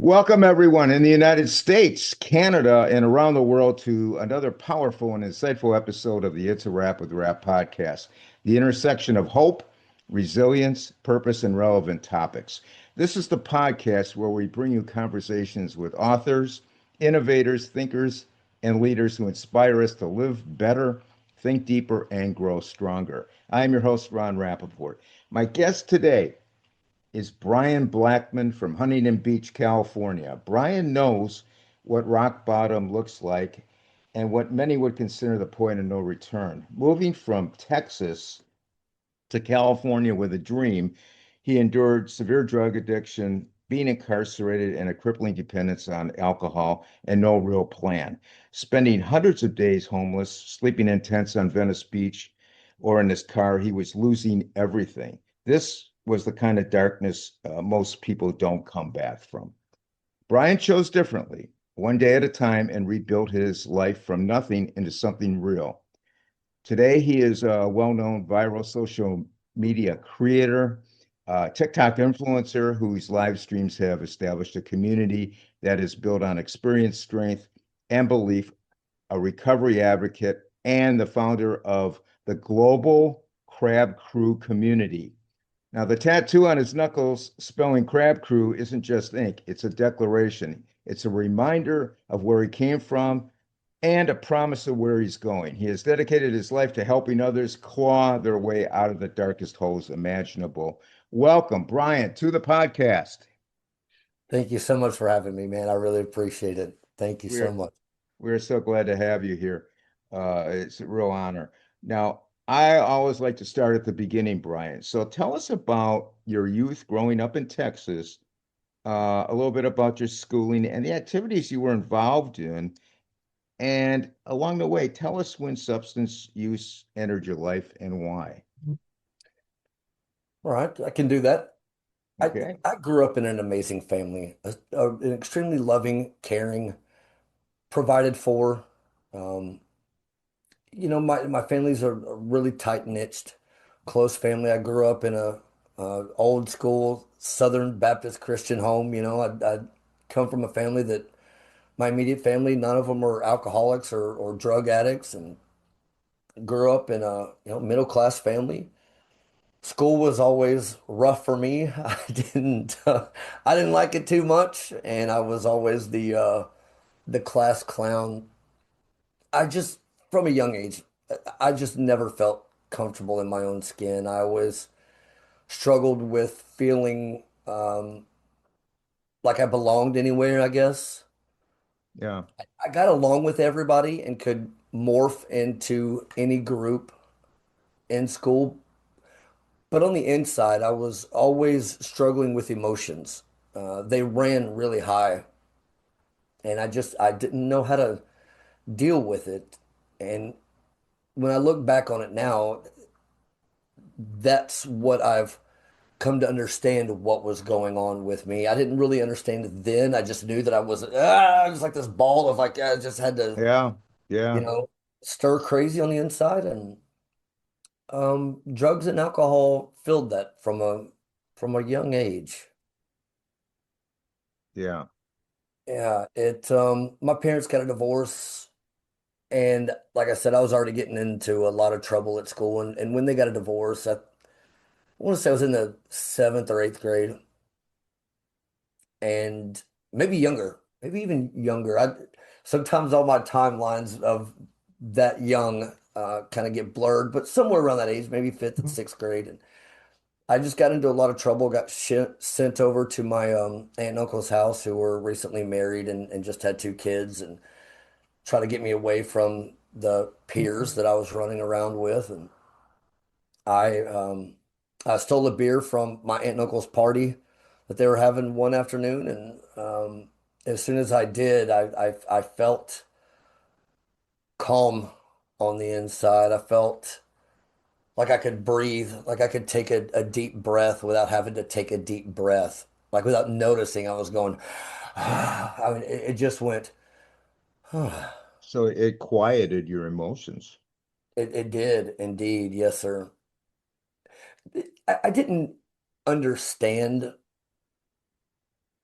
Welcome, everyone in the United States, Canada, and around the world to another powerful and insightful episode of the It's a Wrap with Rap podcast, the intersection of hope, resilience, purpose, and relevant topics. This is the podcast where we bring you conversations with authors, innovators, thinkers, and leaders who inspire us to live better, think deeper, and grow stronger. I am your host, Ron Rappaport. My guest today is Bryan Blackmon from Huntington Beach, California. Bryan knows what rock bottom looks like and what many would consider the point of no return. Moving from Texas to California with a dream, he endured severe drug addiction, being incarcerated, and a crippling dependence on alcohol and no real plan. Spending hundreds of days homeless, sleeping in tents on Venice Beach or in his car, he was losing everything. This was the kind of darkness most people don't come back from. Bryan chose differently, one day at a time, and rebuilt his life from nothing into something real. Today, he is a well-known viral social media creator, TikTok influencer whose live streams have established a community that is built on experience, strength, and belief, a recovery advocate, and the founder of the Global Crab Crew community. Now, the tattoo on his knuckles spelling Crab Crew isn't just ink, it's a declaration. It's a reminder of where he came from and a promise of where he's going. He has dedicated his life to helping others claw their way out of the darkest holes imaginable. Welcome, Bryan, to the podcast. Thank you so much for having me, man. I really appreciate it. Thank you so We're much. we're so glad to have you here. It's a real honor. Now, I always like to start at the beginning, Bryan. So tell us about your youth growing up in Texas, a little bit about your schooling and the activities you were involved in. And along the way, tell us when substance use entered your life and why. All right, I can do that. I Okay. I grew up in an amazing family, an extremely loving, caring, provided for. Um, my families are really tight-knit, close family. I grew up in a old school Southern Baptist Christian home. I come from a family that my immediate family, none of them were alcoholics or drug addicts, and grew up in a middle class family. School was always rough for me. I didn't like it too much, and I was always the class clown. I just from a young age, I just never felt comfortable in my own skin. I always struggled with feeling like I belonged anywhere, I guess. Yeah. I got along with everybody and could morph into any group in school, but on the inside, I was always struggling with emotions. They ran really high, and I didn't know how to deal with it. And when I look back on it now, that's what I've come to understand what was going on with me. I didn't really understand it then. I just knew that I was like this ball of like I just had to, Yeah. you Yeah. know, stir crazy on the inside, and drugs and alcohol filled that from a young age. Yeah. Yeah, my parents got a divorce, and like I said, I was already getting into a lot of trouble at school, and when they got a divorce, I want to say I was in the seventh or eighth grade, and maybe younger, maybe even younger. I sometimes all my timelines of that young kind of get blurred, but somewhere around that age, maybe fifth and sixth grade, and I just got into a lot of trouble, got sent over to my aunt and uncle's house who were recently married and just had two kids, and try to get me away from the peers that I was running around with. And I um, I stole a beer from my aunt and uncle's party that they were having one afternoon, and as soon as I did, I felt calm on the inside. I felt like I could breathe, like I could take a deep breath without having to take a deep breath, like without noticing I was going. I mean, it just went. So it quieted your emotions. It did indeed, yes, sir. I didn't understand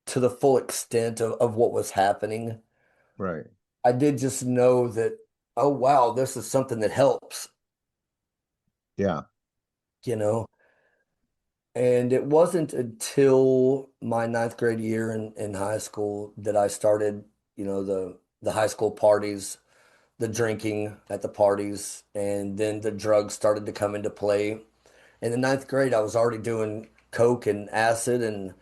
to the full extent of what was happening. Right. I did just know that, oh wow, this is something that helps, Yeah. you know. And it wasn't until my ninth grade year in high school that I started, the high school parties, the drinking at the parties, and then the drugs started to come into play. In the ninth grade, I was already doing coke and acid and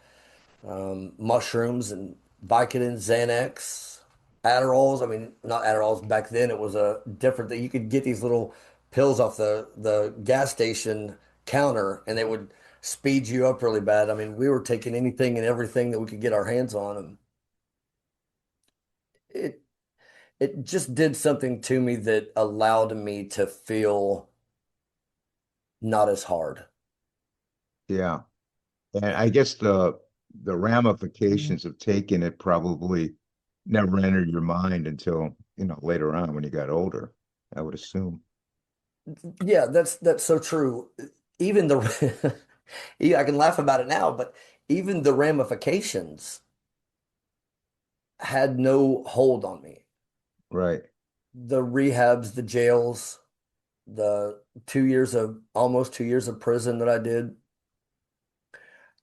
mushrooms and Vicodin, Xanax, Adderalls. I mean, not Adderalls. Back then, it was a different thing. You could get these little pills off the gas station counter, and they would speed you up really bad. I mean, we were taking anything and everything that we could get our hands on, and it it just did something to me that allowed me to feel not as hard. Yeah. And I guess the ramifications of taking it probably never entered your mind until, later on when you got older, I would assume. Yeah, that's so true. Even the yeah, I can laugh about it now, but even the ramifications had no hold on me. Right. The rehabs, the jails, the 2 years of almost 2 years of prison that I did,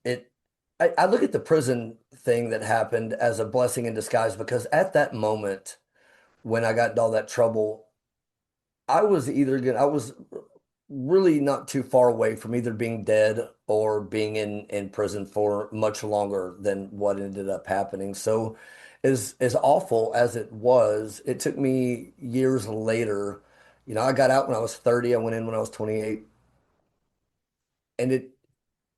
it I look at the prison thing that happened as a blessing in disguise because at that moment when I got in all that trouble, I was really not too far away from either being dead or being in prison for much longer than what ended up happening. So as awful as it was, it took me years later. I got out when I was 30, I went in when I was 28, and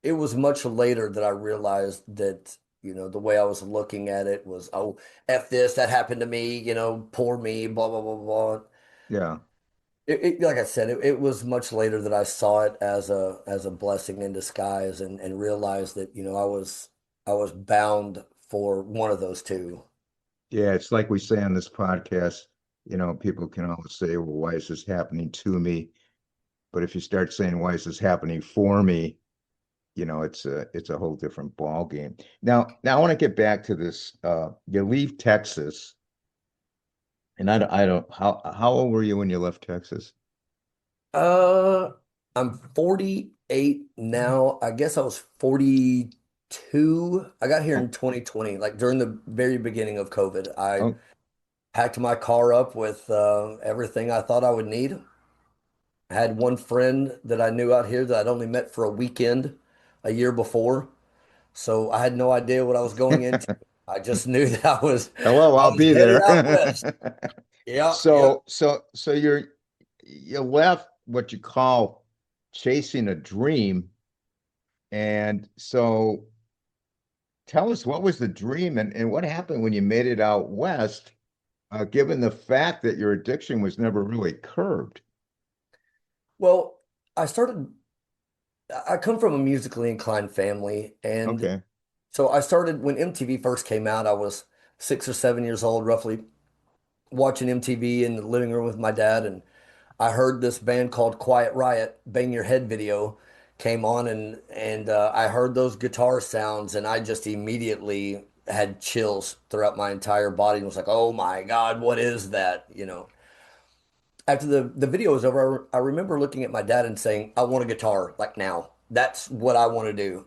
it was much later that I realized that, the way I was looking at it was, oh, F this, that happened to me, poor me, blah, blah, blah, blah. Yeah. Like I said, it was much later that I saw it as a blessing in disguise and realized that, I was bound for one of those two. Yeah. It's like we say on this podcast, people can always say, well, why is this happening to me? But if you start saying, why is this happening for me? It's a whole different ball game. Now I want to get back to this. You leave Texas, and I don't, how old were you when you left Texas? Uh, I'm 48 now. I guess I was 42. I got here Oh, in 2020, like during the very beginning of COVID. I oh, packed my car up with everything I thought I would need. I had one friend that I knew out here that I'd only met for a weekend a year before. So I had no idea what I was going into. I just knew that hello, I I'll was be headed there. out west. Yep, yep. So you left what you call chasing a dream, and so tell us what was the dream and what happened when you made it out west, given the fact that your addiction was never really curbed. Well, I started, I come from a musically inclined family. And Okay. so I started when MTV first came out. I was 6 or 7 years old, roughly, watching MTV in the living room with my dad. And I heard this band called Quiet Riot, Bang Your Head video came on, and I heard those guitar sounds, and I just immediately had chills throughout my entire body and was like, "Oh my God, what is that?" After the video was over, I remember looking at my dad and saying, "I want a guitar like now. That's what I want to do."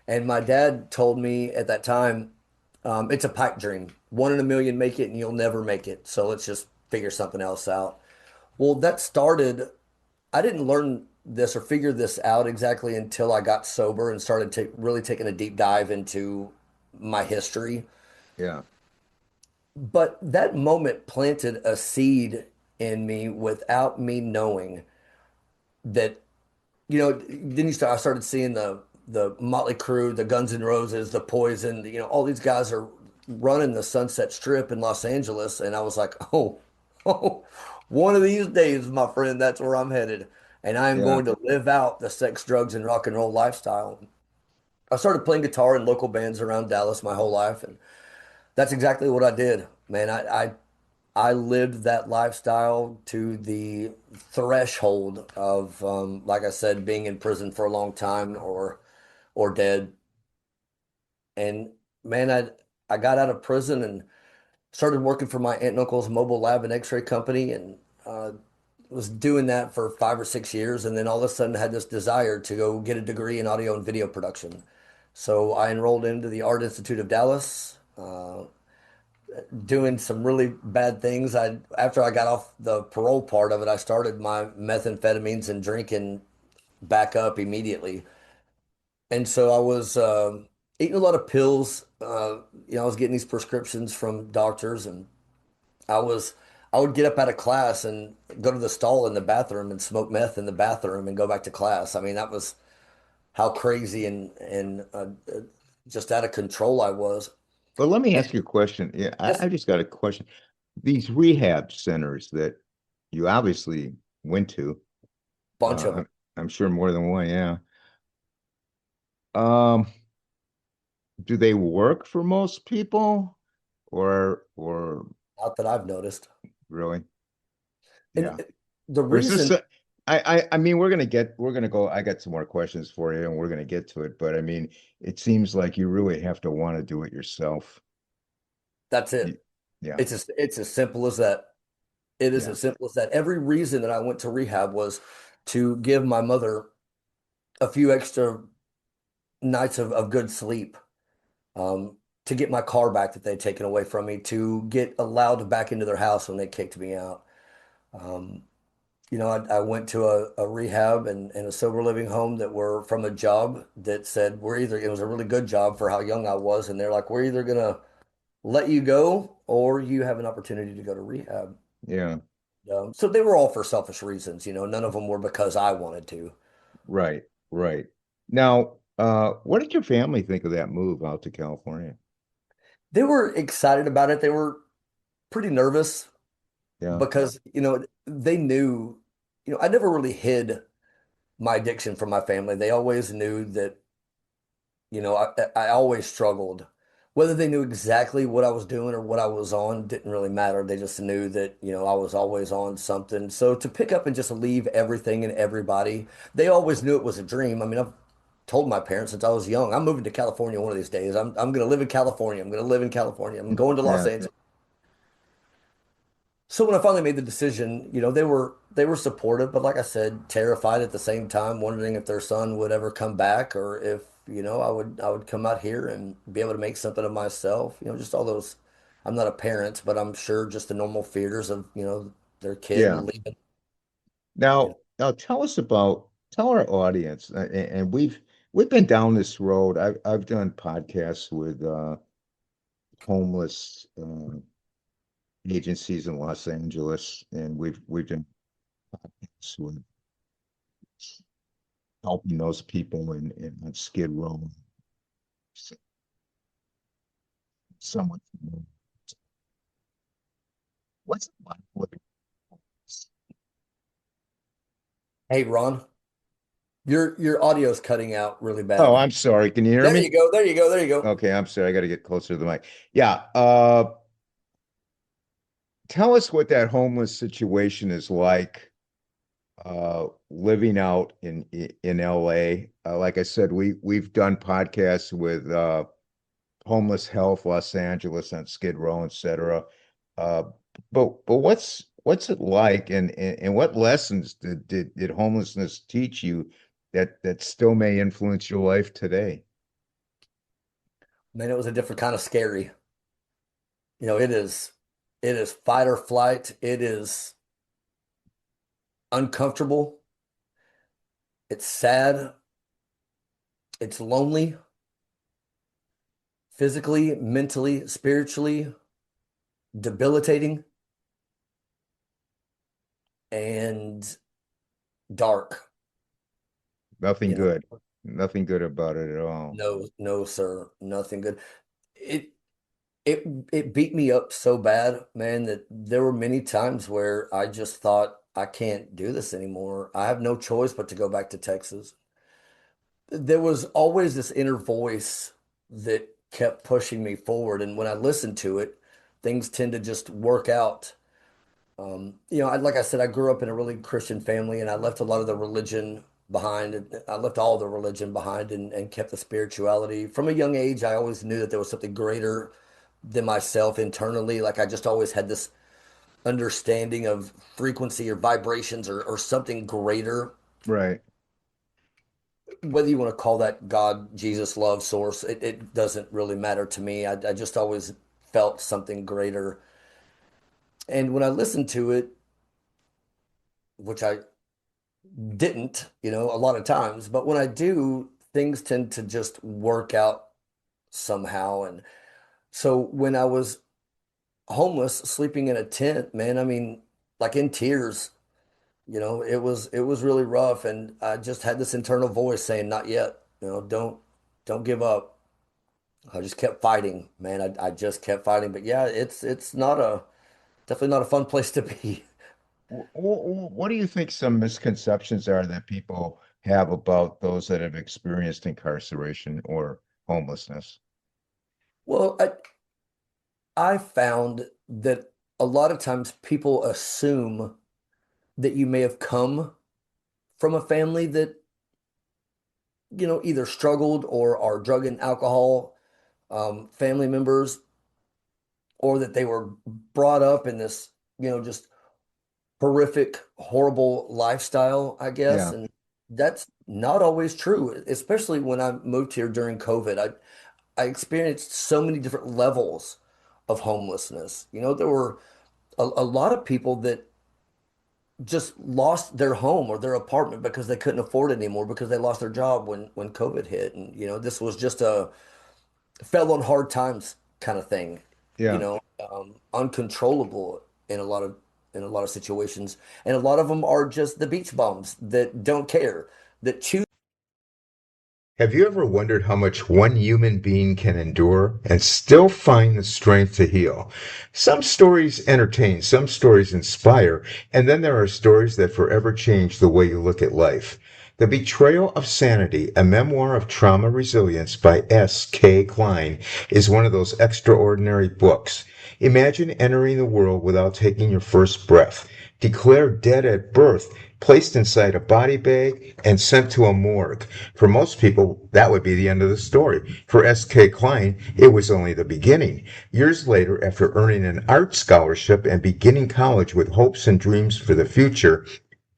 And my dad told me at that time, "It's a pipe dream. One in a million make it, and you'll never make it. So let's just figure something else out." Well, that started. I didn't learn this or figure this out exactly until I got sober and started really taking a deep dive into my history. Yeah. But that moment planted a seed in me without me knowing that, then I started seeing the Motley Crue, the Guns N' Roses, the Poison, all these guys are running the Sunset Strip in Los Angeles. And I was like, oh, oh, one of these days, my friend, that's where I'm headed. And I am Yeah. going to live out the sex, drugs, and rock and roll lifestyle. I started playing guitar in local bands around Dallas my whole life. And that's exactly what I did, man. I lived that lifestyle to the threshold of, like I said, being in prison for a long time or dead. And man, I got out of prison and started working for my aunt and uncle's mobile lab and X-ray company, and was doing that for 5 or 6 years, and then all of a sudden had this desire to go get a degree in audio and video production. So I enrolled into the Art Institute of Dallas, doing some really bad things. I After I got off the parole part of it, I started my methamphetamines and drinking back up immediately. And so I was eating a lot of pills. I was getting these prescriptions from doctors, and I was I would get up out of class and go to the stall in the bathroom and smoke meth in the bathroom and go back to class. I mean, that was how crazy and just out of control I was. But let me And ask you a question. Yeah, yes, I just got a question. These rehab centers that you obviously went to, bunch uh, of them. I'm sure more than one, yeah. Um, do they work for most people or Not that I've noticed. really? And Yeah. the Or is this reason I mean we're gonna go I got some more questions for you and we're gonna get to it, but I mean it seems like you really have to want to do it yourself. that's Y- it. Yeah, It's as simple as that. It is yeah, as simple as that. Every reason that I went to rehab was to give my mother a few extra nights of good sleep, to get my car back that they'd taken away from me, to get allowed back into their house when they kicked me out. Um, I went to a rehab and a sober living home that were from a job that said, it was a really good job for how young I was. And they're like, we're either going to let you go or you have an opportunity to go to rehab. yeah. So they were all for selfish reasons. None of them were because I wanted to. Right, right. Now, what did your family think of that move out to California? They were excited about it. They were pretty nervous Yeah, because, they knew, I never really hid my addiction from my family. They always knew that, I always struggled. Whether they knew exactly what I was doing or what I was on didn't really matter. They just knew that, I was always on something. So to pick up and just leave everything and everybody, they always knew it was a dream. I mean, I've told my parents since I was young, I'm moving to California one of these days. I'm going to live in California. I'm going to live in California. I'm going to Los yeah, Angeles. So when I finally made the decision, they were supportive, but like I said, terrified at the same time, wondering if their son would ever come back or if, I would come out here and be able to make something of myself. Just all those. I'm not a parent, but I'm sure just the normal fears of, their kid yeah. leaving. You know. Now tell our audience, and we've been down this road. I've done podcasts with homeless agencies in Los Angeles, and we've done podcasts with helping those people in on Skid Row. Someone, what's it like living? Hey, Ron, your audio's cutting out really Oh, bad. I'm sorry. Can you hear There me? you go. There you go. There you go. Okay, I'm sorry. I got to get closer to the mic. Yeah. Tell us what that homeless situation is like, living out in LA. Like I said, we've done podcasts with homeless health, Los Angeles on Skid Row, etc. Uh, but what's it like, and what lessons did homelessness teach you that still may influence your life today? Man, it was a different kind of scary. It is fight or flight. It is uncomfortable. It's sad. It's lonely, physically, mentally, spiritually, debilitating, and dark. Nothing You know, good, nothing good about it at all. no, no, sir, nothing good. It it it beat me up so bad, man, that there were many times where I just thought I can't do this anymore. I have no choice but to go back to Texas. There was always this inner voice that kept pushing me forward. And when I listened to it, things tend to just work out. Like I said, I grew up in a really Christian family and I left a lot of the religion behind. I left all the religion behind and kept the spirituality. From a young age, I always knew that there was something greater than myself internally. Like I just always had this understanding of frequency or vibrations or something greater. Right. Whether you want to call that God, Jesus, love, source, it doesn't really matter to me. I just always felt something greater. And when I listened to it, which I didn't, a lot of times, but when I do, things tend to just work out somehow. And so when I was homeless, sleeping in a tent, man, I mean, like in tears, it was really rough. And I just had this internal voice saying, not yet, don't give up. I just kept fighting, man. I just kept fighting. But yeah, it's not definitely not a fun place to be. What do you think some misconceptions are that people have about those that have experienced incarceration or homelessness? Well, I found that a lot of times people assume that you may have come from a family that, either struggled or are drug and alcohol family members, or that they were brought up in this, just horrific, horrible lifestyle, I guess. Yeah. And that's not always true, especially when I moved here during COVID. I experienced so many different levels of homelessness. There were a lot of people that just lost their home or their apartment because they couldn't afford it anymore because they lost their job when COVID hit. And, this was just a fell on hard times kind of thing, Yeah. uncontrollable in a lot of situations. And a lot of them are just the beach bums that don't care, that choose. Have you ever wondered how much one human being can endure and still find the strength to heal? Some stories entertain, some stories inspire, and then there are stories that forever change the way you look at life. The Betrayal of Sanity, a memoir of trauma resilience by S.K. Klein, is one of those extraordinary books. Imagine entering the world without taking your first breath, declared dead at birth, placed inside a body bag, and sent to a morgue. For most people, that would be the end of the story. For S.K. Klein, it was only the beginning. Years later, after earning an art scholarship and beginning college with hopes and dreams for the future,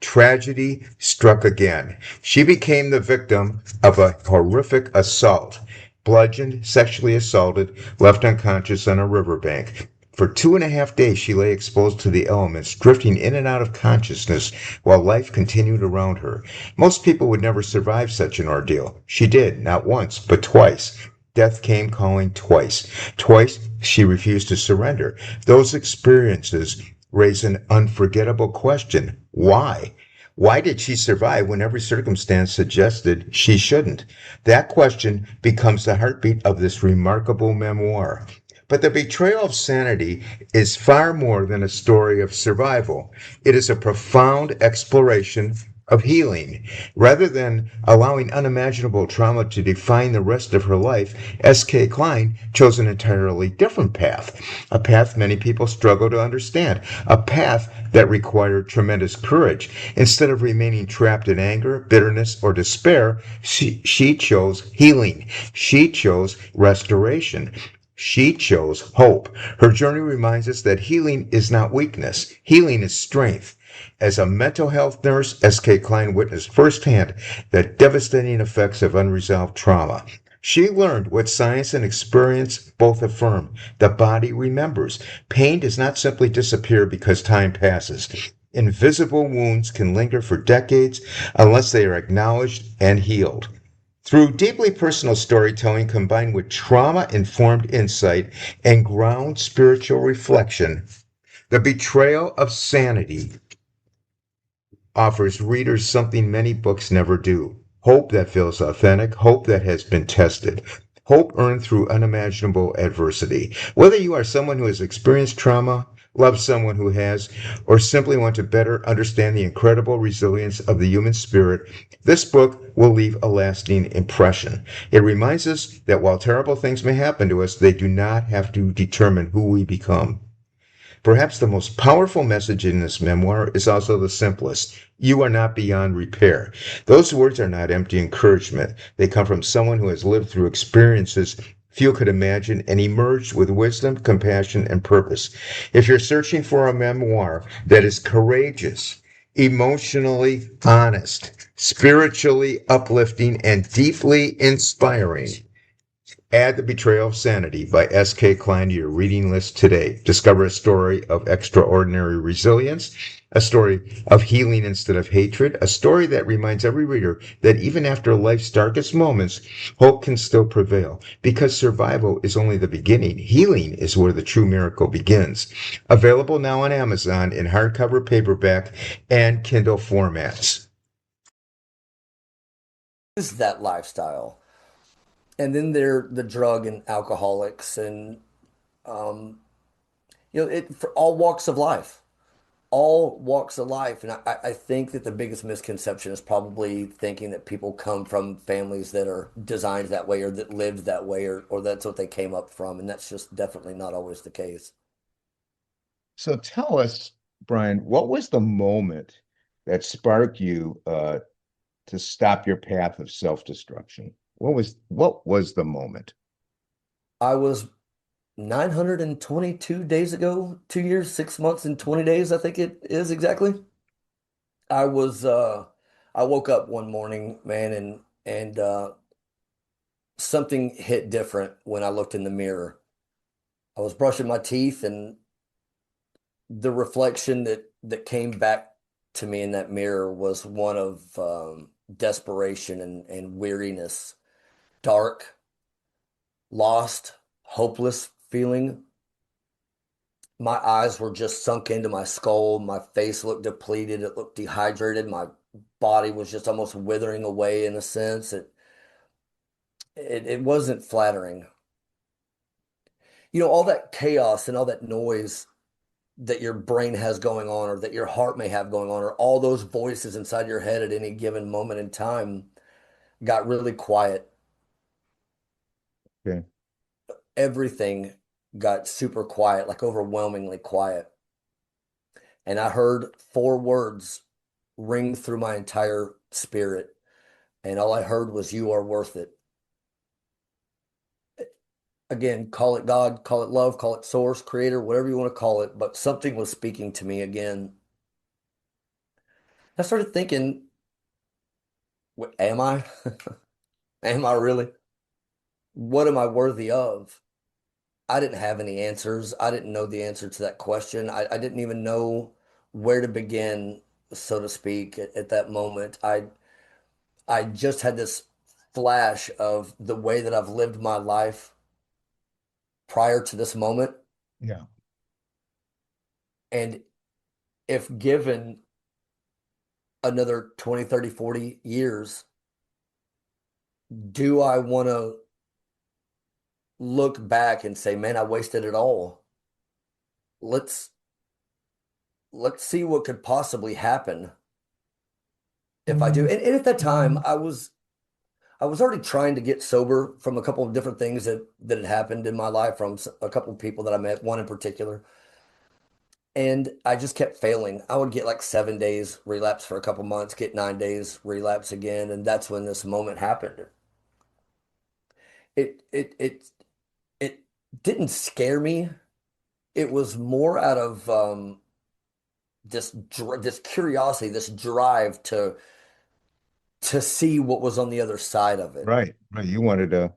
tragedy struck again. She became the victim of a horrific assault. Bludgeoned, sexually assaulted, left unconscious on a riverbank. For 2.5 days, she lay exposed to the elements, drifting in and out of consciousness while life continued around her. Most people would never survive such an ordeal. She did, not once, but twice. Death came calling twice. Twice, she refused to surrender. Those experiences raise an unforgettable question. Why? Why did she survive when every circumstance suggested she shouldn't? That question becomes the heartbeat of this remarkable memoir. But The Betrayal of Sanity is far more than a story of survival. It is a profound exploration of healing. Rather than allowing unimaginable trauma to define the rest of her life, S.K. Klein chose an entirely different path, a path many people struggle to understand, a path that required tremendous courage. Instead of remaining trapped in anger, bitterness, or despair, she chose healing. She chose restoration. She chose hope. Her journey reminds us that healing is not weakness. Healing is strength. As a mental health nurse, S.K. Klein witnessed firsthand the devastating effects of unresolved trauma. She learned what science and experience both affirm. The body remembers. Pain does not simply disappear because time passes. Invisible wounds can linger for decades unless they are acknowledged and healed. Through deeply personal storytelling combined with trauma informed insight and ground spiritual reflection, The Betrayal of Sanity offers readers something many books never do: hope that feels authentic, hope that has been tested, hope earned through unimaginable adversity. Whether you are someone who has experienced trauma, love someone who has, or simply want to better understand the incredible resilience of the human spirit, this book will leave a lasting impression. It reminds us that while terrible things may happen to us, they do not have to determine who we become. Perhaps the most powerful message in this memoir is also the simplest. You are not beyond repair. Those words are not empty encouragement. They come from someone who has lived through experiences few could imagine and emerged with wisdom, compassion, and purpose. If you're searching for a memoir that is courageous, emotionally honest, spiritually uplifting, and deeply inspiring, add The Betrayal of Sanity by S.K. Klein to your reading list today. Discover a story of extraordinary resilience, a story of healing instead of hatred, a story that reminds every reader that even after life's darkest moments, hope can still prevail. Because survival is only the beginning, healing is where the true miracle begins. Available now on Amazon in hardcover, paperback, and Kindle formats. Is that lifestyle. And then they're the drug and alcoholics and um, it for all walks of life. All walks of life. And I think that the biggest misconception is probably thinking that people come from families that are designed that way or that lived that way or that's what they came up from. And that's just definitely not always the case. So tell us, Bryan, what was the moment that sparked you to stop your path of self-destruction? What was the moment? I was 922 days ago, 2 years, 6 months, and 20 days, I think it is exactly. I was I woke up one morning, man, and something hit different when I looked in the mirror. I was brushing my teeth and the reflection that came back to me in that mirror was one of desperation and weariness, dark, lost, hopeless feeling. My eyes were just sunk into my skull. My face looked depleted. It looked dehydrated. My body was just almost withering away in a sense. It wasn't flattering. All that chaos and all that noise that your brain has going on or that your heart may have going on or all those voices inside your head at any given moment in time got really quiet. Okay. Everything got super quiet, like overwhelmingly quiet. And I heard four words ring through my entire spirit. And all I heard was, "You are worth it." Again, call it God, call it love, call it source, creator, whatever you want to call it. But something was speaking to me again. I started thinking, Am I? Am I really? What am I worthy of? I didn't have any answers. I didn't know the answer to that question. I didn't even know where to begin, so to speak, at that moment. I just had this flash of the way that I've lived my life prior to this moment. Yeah. And if given another 20, 30, 40 years, do I want to look back and say, man, I wasted it all? Let's let's see what could possibly happen if I do. And at that time, I was already trying to get sober from a couple of different things that had happened in my life from a couple of people that I met, one in particular. And I just kept failing. I would get like 7 days relapse for a couple months, get 9 days relapse again, and that's when this moment happened. It it it it didn't scare me. It was more out of this curiosity, this drive to see what was on the other side of it. Right. Right. You wanted to,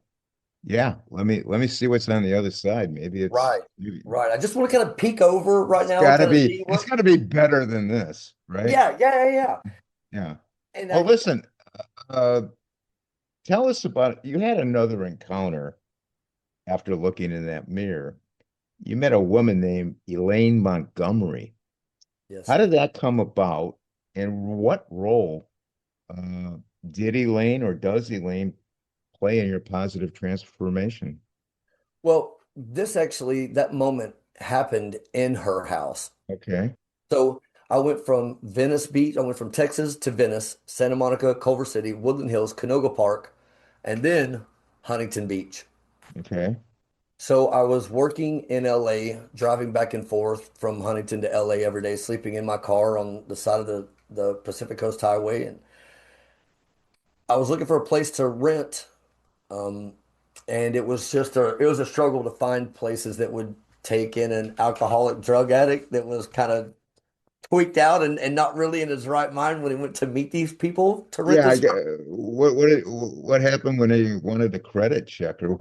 yeah, let me see what's on the other side. Right, Maybe right. I just want to kind of peek over right it's now and gotta kind of be see it's what. gotta be better than this, right? Yeah, yeah, yeah, yeah. Yeah. And Well, listen, uh, tell us about it. You had another encounter after looking in that mirror. You met a woman named Elaine Montgomery. How yes. did that come about, and what role uh, did Elaine or does Elaine play in your positive transformation? Well, this actually, that moment happened in her house. Okay. So I went from Venice Beach, I went from Texas to Venice, Santa Monica, Culver City, Woodland Hills, Canoga Park, and then Huntington Beach. Okay. So I was working in LA, driving back and forth from Huntington to LA every day, sleeping in my car on the side of the Pacific Coast Highway. And I was looking for a place to rent. Um, and it was a struggle to find places that would take in an alcoholic drug addict that was kind of tweaked out and not really in his right mind when he went to meet these people to rent Yeah, this. what happened when they wanted a credit check or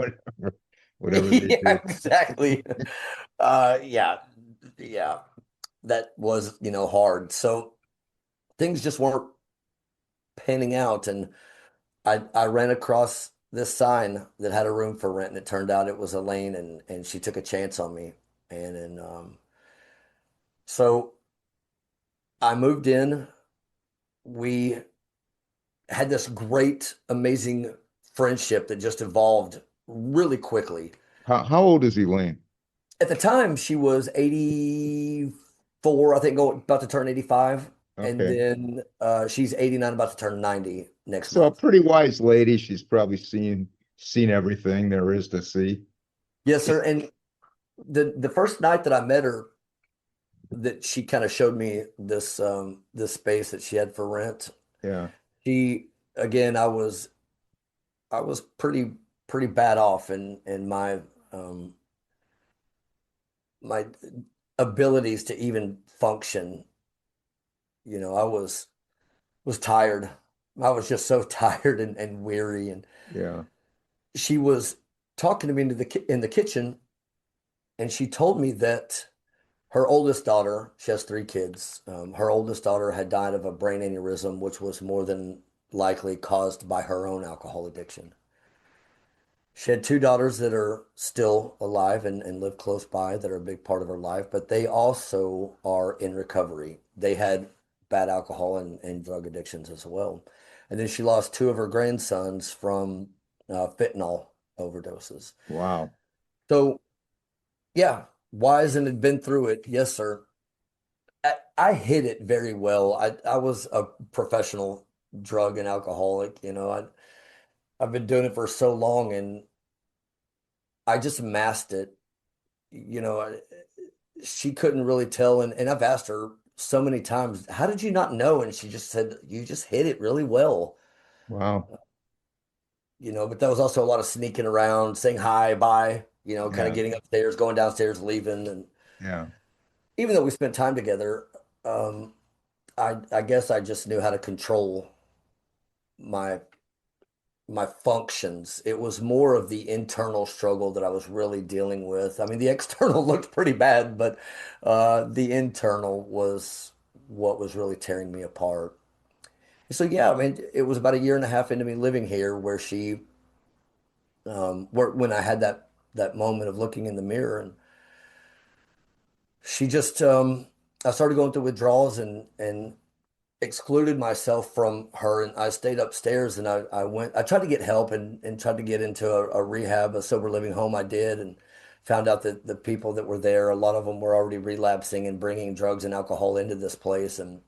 whatever they Yeah, do? exactly. Yeah, yeah, that was, hard. So things just weren't panning out. And I ran across this sign that had a room for rent, and it turned out it was Elaine, and she took a chance on me. And so I moved in. We had this great, amazing friendship that just evolved really quickly. How old is Elaine? At the time, she was 84, I think, going about to turn 85. And Okay. then she's 89, about to turn 90 next So a month. pretty wise lady. She's probably seen everything there is to see. Yes, sir. And the first night that I met her, that she kind of showed me this space that she had for rent. Yeah. She again, I was pretty bad off in um my abilities to even function. I was tired. I was just so tired and weary. And Yeah. she was talking to me in the kitchen, and she told me that her oldest daughter, she has three kids. Her oldest daughter had died of a brain aneurysm, which was more than likely caused by her own alcohol addiction. She had two daughters that are still alive and live close by, that are a big part of her life, but they also are in recovery. They had bad alcohol and drug addictions as well. And then she lost two of her grandsons from fentanyl overdoses. Wow. So, yeah, wise and had been through it. Yes, sir. I hid it very well. I was a professional drug and alcoholic. I've been doing it for so long, and I just masked it. You know, I- she couldn't really tell. And I've asked her so many times, how did you not know? And she just said, you just hit it really well. Wow. But that was also a lot of sneaking around, saying hi, bye, kind of Yeah. getting upstairs, going downstairs, leaving. And Yeah. even though we spent time together, um, I guess I just knew how to control my my functions. It was more of the internal struggle that I was really dealing with. I mean, the external looked pretty bad, but the internal was what was really tearing me apart. So yeah, I mean, it was about a year and a half into me living here where when I had that moment of looking in the mirror, and she just, I started going through withdrawals and excluded myself from her, and I stayed upstairs, and I tried to get help and tried to get into a rehab, a sober living home. I did, and found out that the people that were there, a lot of them were already relapsing and bringing drugs and alcohol into this place. And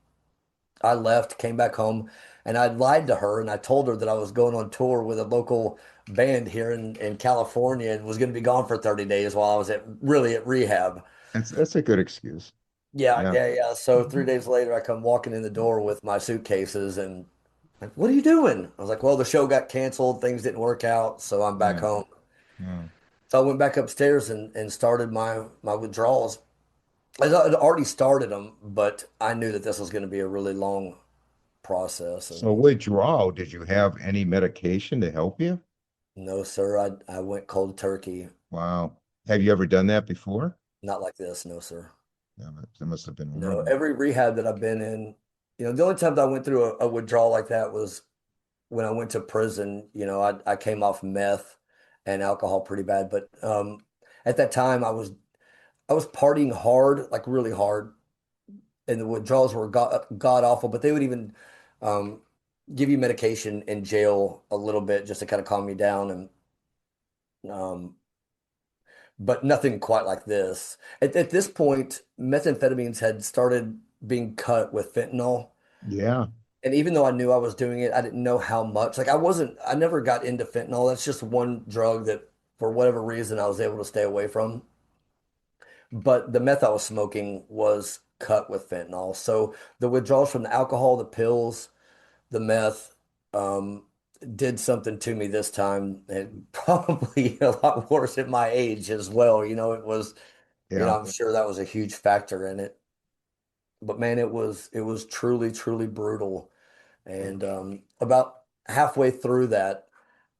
I left, came back home, and I lied to her, and I told her that I was going on tour with a local band here in California and was going to be gone for 30 days while I was really at rehab. That's a good excuse. Yeah, Yeah. yeah, yeah. So 3 days later, I come walking in the door with my suitcases and like, what are you doing? I was like, well, the show got canceled. Things didn't work out. So I'm back Yeah. home. Yeah. So I went back upstairs and started my withdrawals. I'd already started them, but I knew that this was going to be a really long process. And So withdrawal, did you have any medication to help you? no, sir, I went cold turkey. Wow. Have you ever done that before? Not like this. No, sir. Yeah, that must have been No, horrible. every rehab that I've been in, the only times I went through a withdrawal like that was when I went to prison. I came off meth and alcohol pretty bad, but at that time I was partying hard, like really hard, and the withdrawals were god awful. But they would even um, give you medication in jail a little bit just to kind of calm you down, and but nothing quite like this. At this point, methamphetamines had started being cut with fentanyl. Yeah. And even though I knew I was doing it, I didn't know how much. Like I never got into fentanyl. That's just one drug that for whatever reason I was able to stay away from. But the meth I was smoking was cut with fentanyl. So the withdrawals from the alcohol, the pills, the meth, um, did something to me this time, and probably a lot worse at my age as well. It was, Yeah. I'm sure that was a huge factor in it. But man, it was truly, truly brutal. And about halfway through that,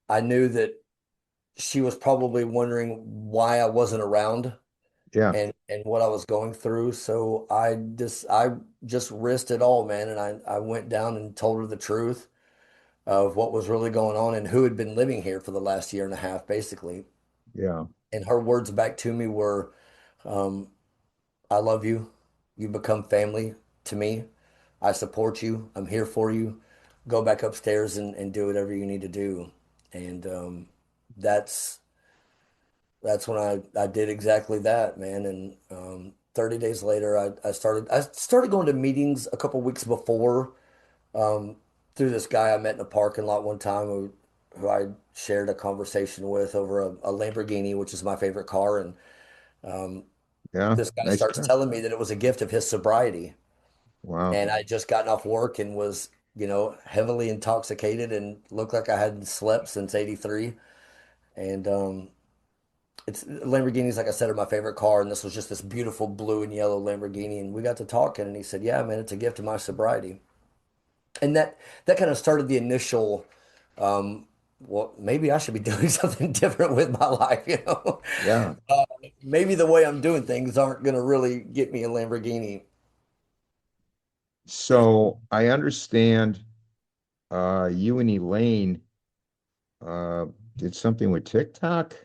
I knew that she was probably wondering why I wasn't around Yeah. and what I was going through. So I just risked it all, man, and I went down and told her the truth of what was really going on and who had been living here for the last year and a half, basically. Yeah. And her words back to me were, um, "I love you. You become family to me. I support you. I'm here for you. Go back upstairs and do whatever you need to do." And that's that's when I did exactly that, man. And 30 days later, I started going to meetings a couple weeks before, um, through this guy I met in a parking lot one time who I shared a conversation with over a Lamborghini, which is my favorite car. And um, Yeah. this guy Nice starts car. telling me that it was a gift of his sobriety. Wow. And I just gotten off work and was, heavily intoxicated and looked like I hadn't slept since 83. And it's Lamborghinis, like I said, are my favorite car. And this was just this beautiful blue and yellow Lamborghini. And we got to talking and he said, "Yeah, man, it's a gift of my sobriety." And that kind of started the initial, well, maybe I should be doing something different with my life. Yeah. Uh, Maybe the way I'm doing things aren't going to really get me a Lamborghini. So I understand you and Elaine uh did something with TikTok.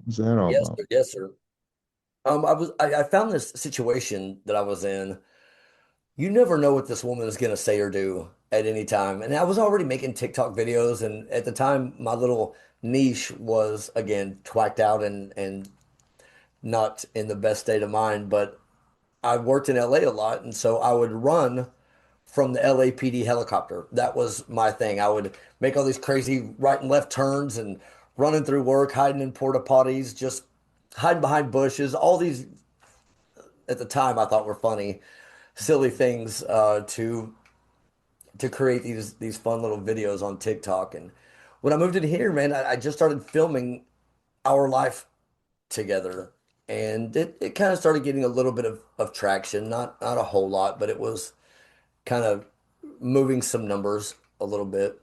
What's that all Yes, about? sir. Yes, sir. I found this situation that I was in. You never know what this woman is going to say or do at any time. And I was already making TikTok videos, and at the time, my little niche was again twacked out and not in the best state of mind. But I worked in LA a lot, and so I would run from the LAPD helicopter. That was my thing. I would make all these crazy right and left turns and running through work, hiding in porta potties, just hiding behind bushes. All these at the time I thought were funny, silly things to create these fun little videos on TikTok. And when I moved in here, man, I just started filming our life together. And it kind of started getting a little bit of traction, not a whole lot, but it was kind of moving some numbers a little bit.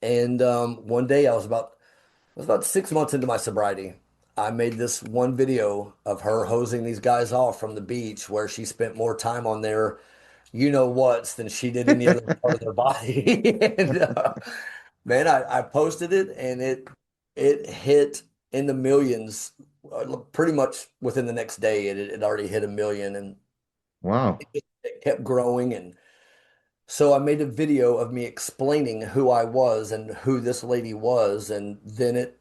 And one day I was about 6 months into my sobriety. I made this one video of her hosing these guys off from the beach where she spent more time on their whats than she did any other part of their body. And man, I posted it and it hit in the millions pretty much within the next day. It already hit 1 million and Wow. it kept growing. And so I made a video of me explaining who I was and who this lady was, and then it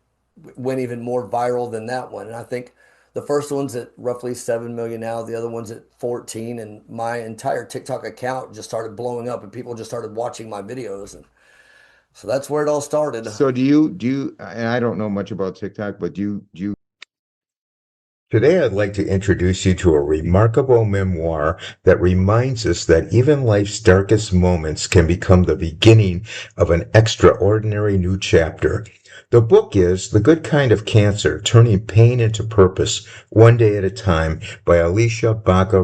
went even more viral than that one. And I think the first one's at roughly 7 million now, the other one's at 14, and my entire TikTok account just started blowing up and people just started watching my videos. And so that's where it all started. So do you and I don't know much about TikTok, but do you Today, I'd like to introduce you to a remarkable memoir that reminds us that even life's darkest moments can become the beginning of an extraordinary new chapter. The book is The Good Kind of Cancer, Turning Pain into Purpose, One Day at a Time by Alicia Baca.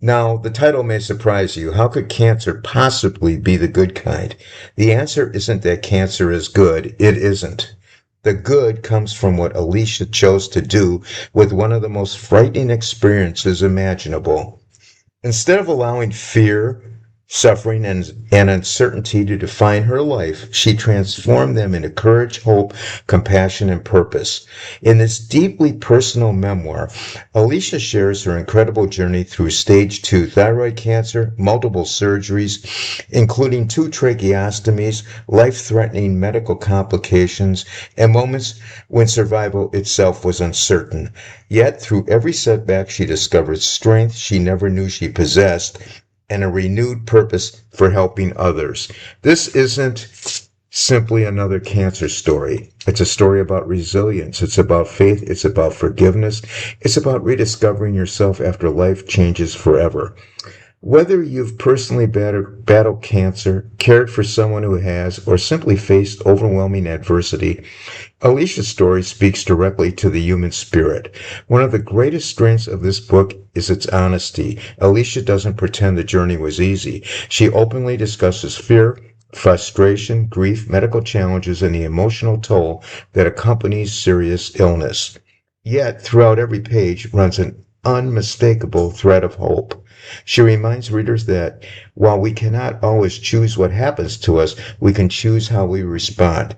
Now, the title may surprise you. How could cancer possibly be the good kind? The answer isn't that cancer is good. It isn't. The good comes from what Alicia chose to do with one of the most frightening experiences imaginable. Instead of allowing fear, suffering, and uncertainty to define her life, she transformed them into courage, hope, compassion, and purpose. In this deeply personal memoir, Alicia shares her incredible journey through stage 2 thyroid cancer, multiple surgeries, including 2 tracheostomies, life-threatening medical complications, and moments when survival itself was uncertain. Yet, through every setback, she discovered strength she never knew she possessed and a renewed purpose for helping others. This isn't simply another cancer story. It's a story about resilience. It's about faith. It's about forgiveness. It's about rediscovering yourself after life changes forever. Whether you've personally battled cancer, cared for someone who has, or simply faced overwhelming adversity, Alicia's story speaks directly to the human spirit. One of the greatest strengths of this book is its honesty. Alicia doesn't pretend the journey was easy. She openly discusses fear, frustration, grief, medical challenges, and the emotional toll that accompanies serious illness. Yet, throughout every page runs an unmistakable thread of hope. She reminds readers that while we cannot always choose what happens to us, we can choose how we respond.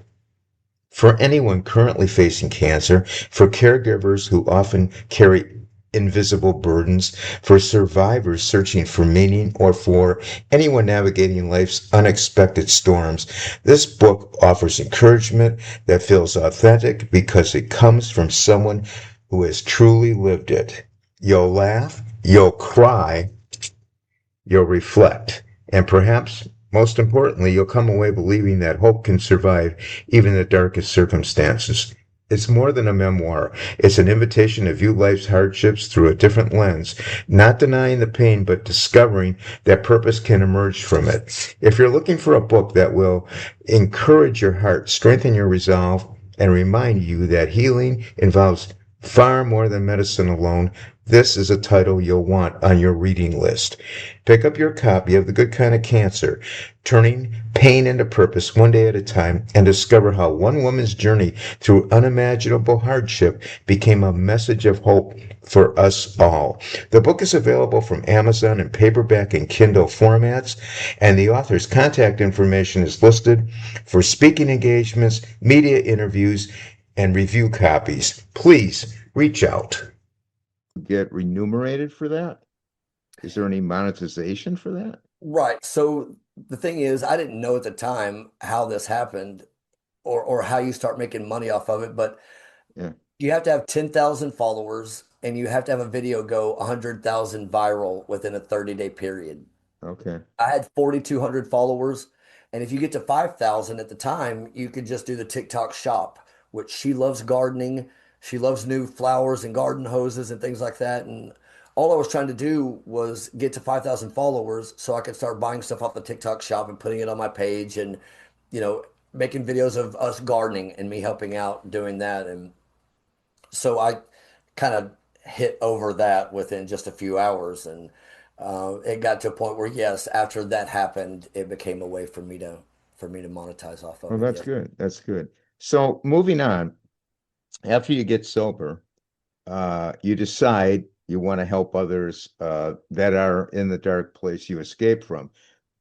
For anyone currently facing cancer, for caregivers who often carry invisible burdens, for survivors searching for meaning, or for anyone navigating life's unexpected storms, this book offers encouragement that feels authentic because it comes from someone who has truly lived it. You'll laugh, you'll cry, you'll reflect, and perhaps most importantly, you'll come away believing that hope can survive even the darkest circumstances. It's more than a memoir. It's an invitation to view life's hardships through a different lens, not denying the pain, but discovering that purpose can emerge from it. If you're looking for a book that will encourage your heart, strengthen your resolve, and remind you that healing involves far more than medicine alone, this is a title you'll want on your reading list. Pick up your copy of The Good Kind of Cancer, turning pain into purpose one day at a time, and discover how one woman's journey through unimaginable hardship became a message of hope for us all. The book is available from Amazon in paperback and Kindle formats, and the author's contact information is listed for speaking engagements, media interviews, and review copies. Please reach out. Get remunerated for that? Is there any monetization for that? Right. So the thing is, I didn't know at the time how this happened or how you start making money off of it, but Yeah. you have to have 10,000 followers and you have to have a video go 100,000 viral within a 30-day period. Okay. I had 4,200 followers, and if you get to 5,000 at the time, you could just do the TikTok shop, which she loves gardening. She loves new flowers and garden hoses and things like that. And all I was trying to do was get to 5,000 followers so I could start buying stuff off the TikTok shop and putting it on my page and, you know, making videos of us gardening and me helping out doing that. And so I kind of hit over that within just a few hours, and it got to a point where yes, after that happened, it became a way for me to monetize off Well, of it. that's Yes. good. That's good. So moving on, after you get sober, you decide you want to help others that are in the dark place you escaped from.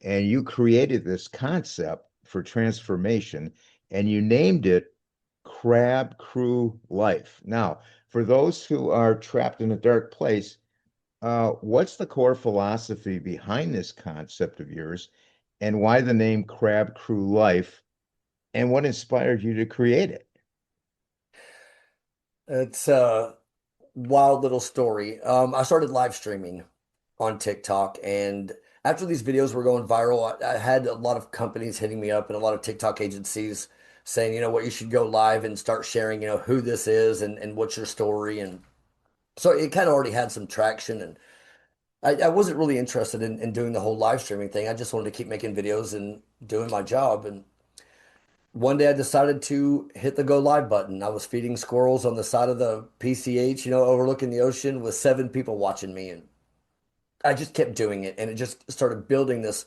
And you created this concept for transformation and you named it Crab Crew Life. Now, for those who are trapped in a dark place, what's the core philosophy behind this concept of yours and why the name Crab Crew Life and what inspired you to create it? It's a wild little story. I started live streaming on TikTok, and after these videos were going viral, I had a lot of companies hitting me up and a lot of TikTok agencies saying, you know what, you should go live and start sharing, you know, who this is and what's your story. And so it kind of already had some traction. And I wasn't really interested in doing the whole live streaming thing. I just wanted to keep making videos and doing my job. And one day I decided to hit the go live button. I was feeding squirrels on the side of the PCH, you know, overlooking the ocean with 7 people watching me. And I just kept doing it. And it just started building this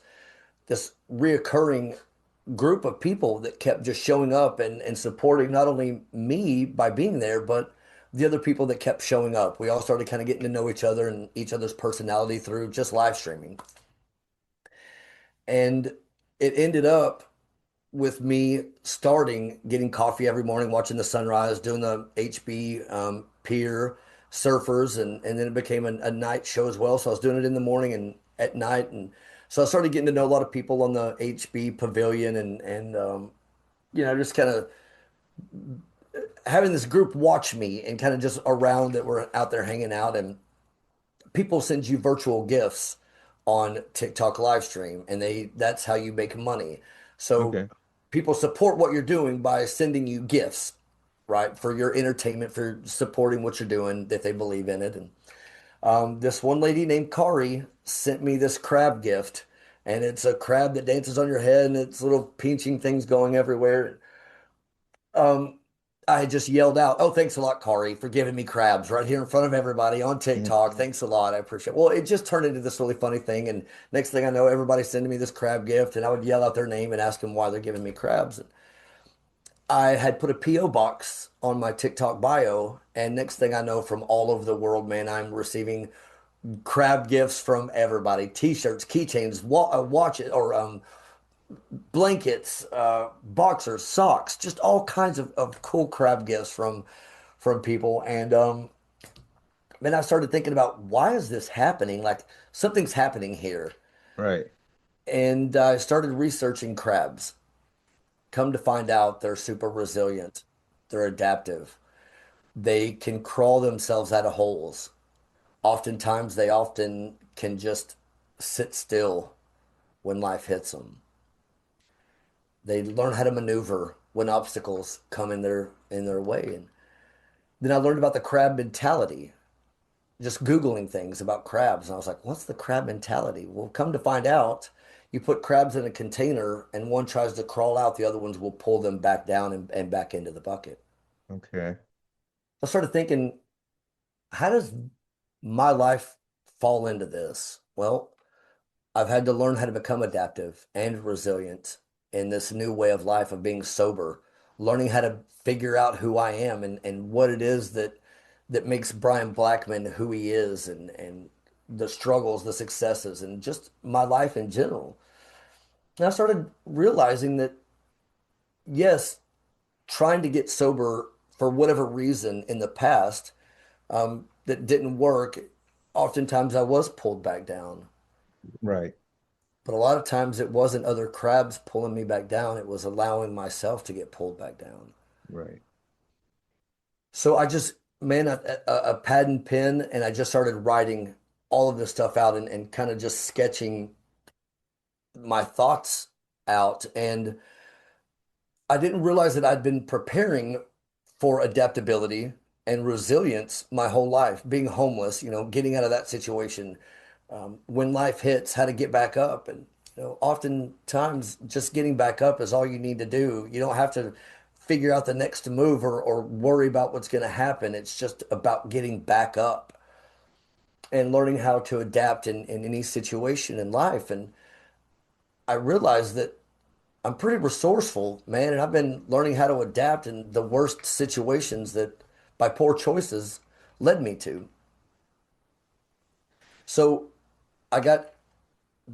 reoccurring group of people that kept just showing up and supporting not only me by being there, but the other people that kept showing up. We all started kind of getting to know each other and each other's personality through just live streaming. And it ended up with me starting getting coffee every morning, watching the sunrise, doing the HB pier surfers, and then it became a night show as well. So I was doing it in the morning and at night, and so I started getting to know a lot of people on the HB pavilion, and you know, just kind of having this group watch me and kind of just around that we're out there hanging out, and people send you virtual gifts on TikTok live stream, and that's how you make money. So Okay. people support what you're doing by sending you gifts, right? For your entertainment, for supporting what you're doing, if they believe in it. And this one lady named Kari sent me this crab gift, and it's a crab that dances on your head, and it's little pinching things going everywhere. Um, I just yelled out, "Oh, thanks a lot, Kari, for giving me crabs right here in front of everybody on Yeah. TikTok. Thanks a lot. I appreciate it." Well, it just turned into this really funny thing. And next thing I know, everybody's sending me this crab gift, and I would yell out their name and ask them why they're giving me crabs. And I had put a P.O. box on my TikTok bio, and next thing I know, from all over the world, man, I'm receiving crab gifts from everybody: T-shirts, keychains, watches, or blankets, boxers, socks, just all kinds of cool crab gifts from people. And then I started thinking about, why is this happening? Like, something's happening here. Right. And I started researching crabs. Come to find out, they're super resilient. They're adaptive. They can crawl themselves out of holes. Oftentimes, they often can just sit still when life hits them. They learn how to maneuver when obstacles come in their way. And then I learned about the crab mentality, just Googling things about crabs. And I was like, what's the crab mentality? Well, come to find out, you put crabs in a container and one tries to crawl out, the other ones will pull them back down and back into the bucket. Okay. I started thinking, how does my life fall into this? Well, I've had to learn how to become adaptive and resilient in this new way of life of being sober, learning how to figure out who I am and what it is that makes Bryan Blackmon who he is, and the struggles, the successes, and just my life in general. And I started realizing that, yes, trying to get sober for whatever reason in the past, that didn't work, oftentimes I was pulled back down. Right. But a lot of times it wasn't other crabs pulling me back down, it was allowing myself to get pulled back down. Right. So I just, man, a pad and pen, and I just started writing all of this stuff out, and kind of just sketching my thoughts out. And I didn't realize that I'd been preparing for adaptability and resilience my whole life, being homeless, getting out of that situation, when life hits, how to get back up. And oftentimes just getting back up is all you need to do. You don't have to figure out the next move, or worry about what's going to happen. It's just about getting back up and learning how to adapt in any situation in life. And I realized that I'm pretty resourceful, man, and I've been learning how to adapt in the worst situations that by poor choices led me to. So I got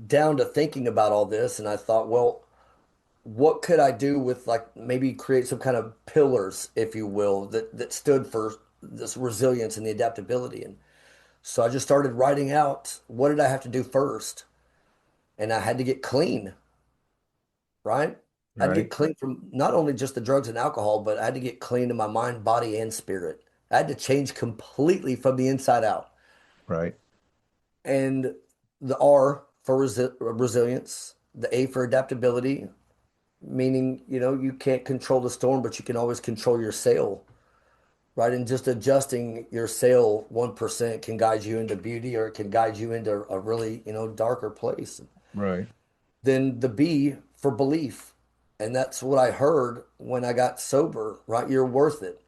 down to thinking about all this, and I thought, well, what could I do with, like, maybe create some kind of pillars, if you will, that stood for this resilience and the adaptability. And so I just started writing out, what did I have to do first? And I had to get clean, right? I had to get Right. clean from not only just the drugs and alcohol, but I had to get clean in my mind, body, and spirit. I had to change completely from the inside out. Right. And the R for resilience, the A for adaptability, meaning, you can't control the storm, but you can always control your sail, right? And just adjusting your sail 1% can guide you into beauty, or it can guide you into a really, darker place. Right. Then the B for belief. And that's what I heard when I got sober, right? You're worth it.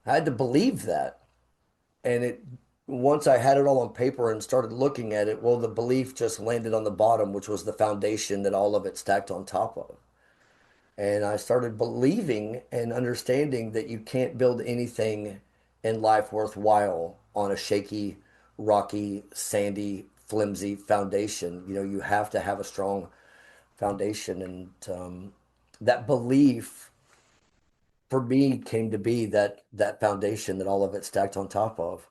I had to believe that. And once I had it all on paper and started looking at it, well, the belief just landed on the bottom, which was the foundation that all of it stacked on top of. And I started believing and understanding that you can't build anything in life worthwhile on a shaky, rocky, sandy, flimsy foundation. You have to have a strong foundation. And that belief for me came to be that foundation that all of it stacked on top of.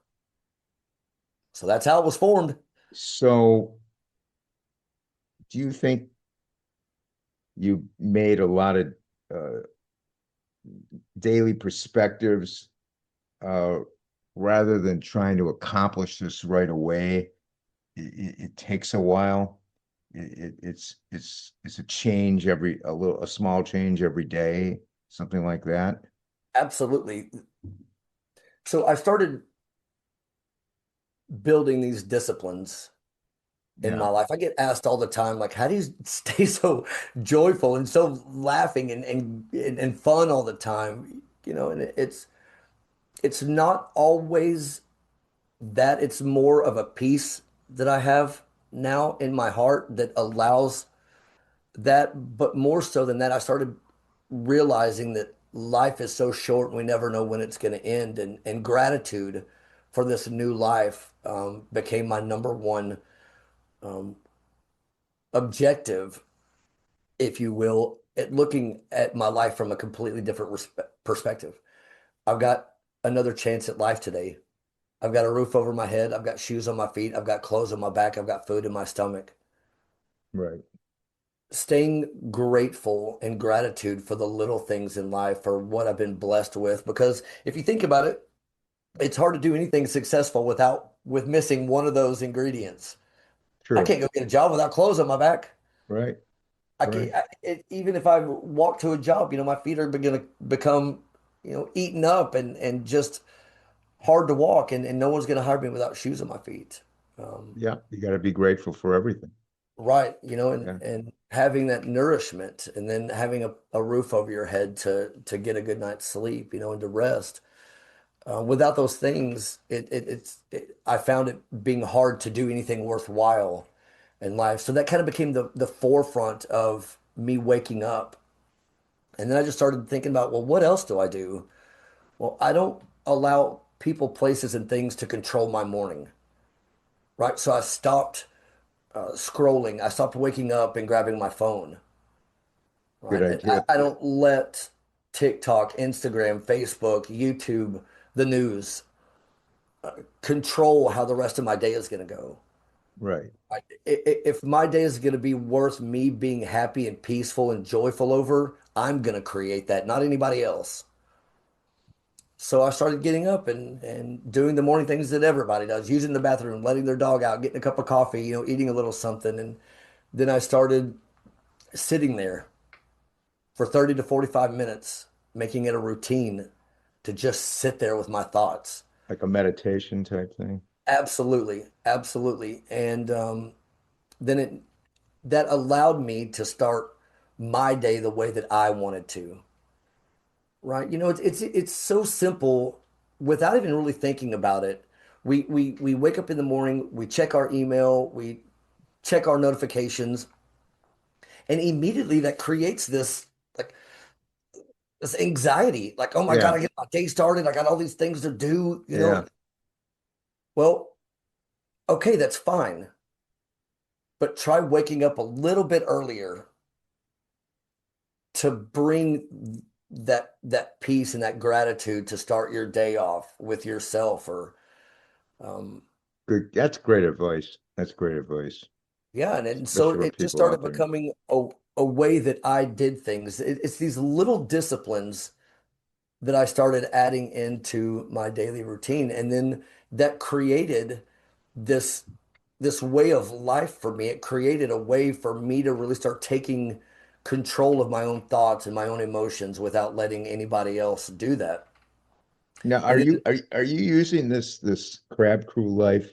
So that's how it was formed. So, do you think you made a lot of uh, daily perspectives uh, rather than trying to accomplish this right away? It takes a while. it's a change a small change every day, something like that. Absolutely. So I started building these disciplines in Yeah, my life. I get asked all the time, like, how do you stay so joyful and so laughing and fun all the time? And it's not always that. It's more of a peace that I have now in my heart that allows that. But more so than that, I started realizing that life is so short and we never know when it's going to end. And gratitude for this new life became my number one um, objective, if you will, at looking at my life from a completely different perspective. I've got another chance at life today. I've got a roof over my head. I've got shoes on my feet. I've got clothes on my back. I've got food in my stomach. right. Staying grateful and gratitude for the little things in life, for what I've been blessed with. Because if you think about it, it's hard to do anything successful with missing one of those ingredients. I True. can't go get a job without clothes on my back. Right. I Right. can't, even if I walk to a job, my feet are going to become, eaten up and just hard to walk, and no one's going to hire me without shoes on my feet. Um, Yeah, you got to be grateful for everything. right, and Yeah. and having that nourishment, and then having a roof over your head to get a good night's sleep, and to rest. Without those things, I found it being hard to do anything worthwhile in life. So that kind of became the forefront of me waking up. And then I just started thinking about, well, what else do I do? Well, I don't allow people, places, and things to control my morning, right? So I stopped scrolling. I stopped waking up and grabbing my phone, Good right? And idea. I don't let TikTok, Instagram, Facebook, YouTube, the news control how the rest of my day is going to go. Right. If my day is going to be worth me being happy and peaceful and joyful over, I'm going to create that, not anybody else. So I started getting up and doing the morning things that everybody does, using the bathroom, letting their dog out, getting a cup of coffee, eating a little something. And then I started sitting there for 30 to 45 minutes, making it a routine to just sit there with my thoughts. Like a meditation type thing. Absolutely, absolutely. And then that allowed me to start my day the way that I wanted to. Right? It's so simple without even really thinking about it. We wake up in the morning, we check our email, we check our notifications, and immediately that creates like this anxiety. Like, oh my God, Yeah. I get my day started. I got all these things to do. Yeah. Well, okay, that's fine. But try waking up a little bit earlier to bring that peace and that gratitude to start your day off with yourself, or um Good. That's great advice. That's great advice, yeah, and so especially for it just people started out there. becoming a way that I did things. It's these little disciplines that I started adding into my daily routine, and then that created this this way of life for me. It created a way for me to really start taking control of my own thoughts and my own emotions without letting anybody else do that. Now, And then, are you using this crab crew life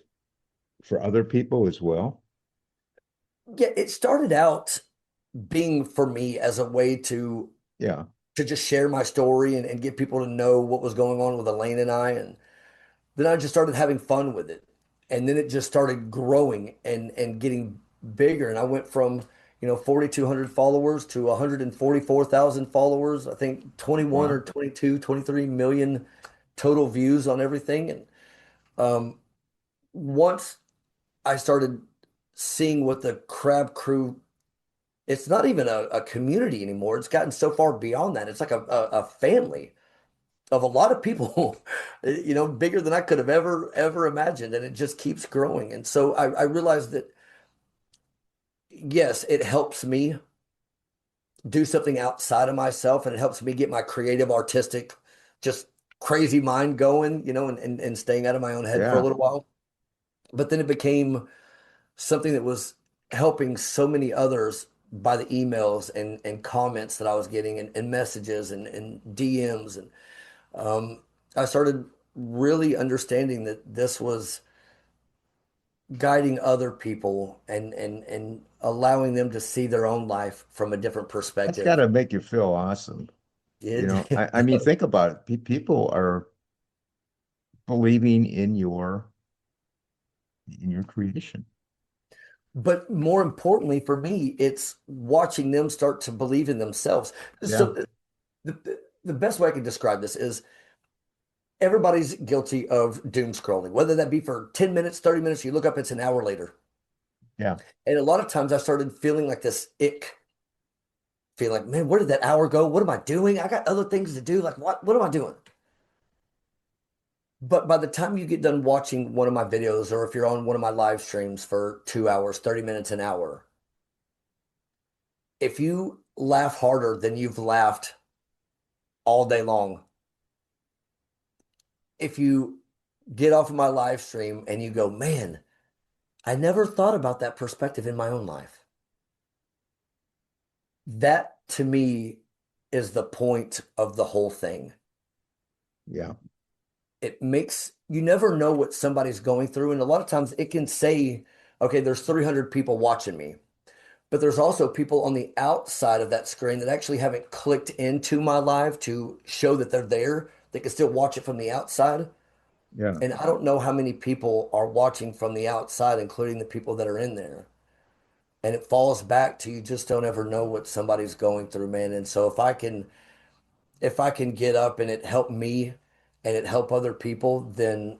for other people as well? yeah, it started out being for me as a way Yeah. to just share my story and get people to know what was going on with Elaine and I. And then I just started having fun with it. And then it just started growing and getting bigger. And I went from, 4,200 followers to 144,000 followers. I think 21 or Wow. 22, 23 million total views on everything. And once I started seeing what the Crab Crew, it's not even a community anymore. It's gotten so far beyond that. It's like a family of a lot of people, bigger than I could have ever imagined. And it just keeps growing. And so I realized that, yes, it helps me do something outside of myself, and it helps me get my creative, artistic, just crazy mind going, and staying out of my own head for a Yeah. little while. But then it became something that was helping so many others by the emails and comments that I was getting and messages and DMs. And I started really understanding that this was guiding other people and allowing them to see their own life from a different That's got perspective. to make you feel awesome. You It, know, I mean, think about it. People are believing in your creation. but more importantly for me, it's watching them start to believe in themselves. Yeah, So the best way I can describe this is everybody's guilty of doom scrolling, whether that be for 10 minutes, 30 minutes, you look up, it's an hour later. yeah, And a lot of times I started feeling like this ick, feeling like, man, where did that hour go? What am I doing? I got other things to do. Like, what am I doing? But by the time you get done watching one of my videos, or if you're on one of my live streams for 2 hours, 30 minutes, an hour, if you laugh harder than you've laughed all day long, if you get off of my live stream and you go, man, I never thought about that perspective in my own life. That to me is the point of the whole thing. yeah, It makes you never know what somebody's going through. And a lot of times it can say, okay, there's 300 people watching me, but there's also people on the outside of that screen that actually haven't clicked into my live to show that they're there. They can still watch it from the outside. yeah. And I don't know how many people are watching from the outside, including the people that are in there. And it falls back to you just don't ever know what somebody's going through, man. And so if I can get up and it help me and it help other people, then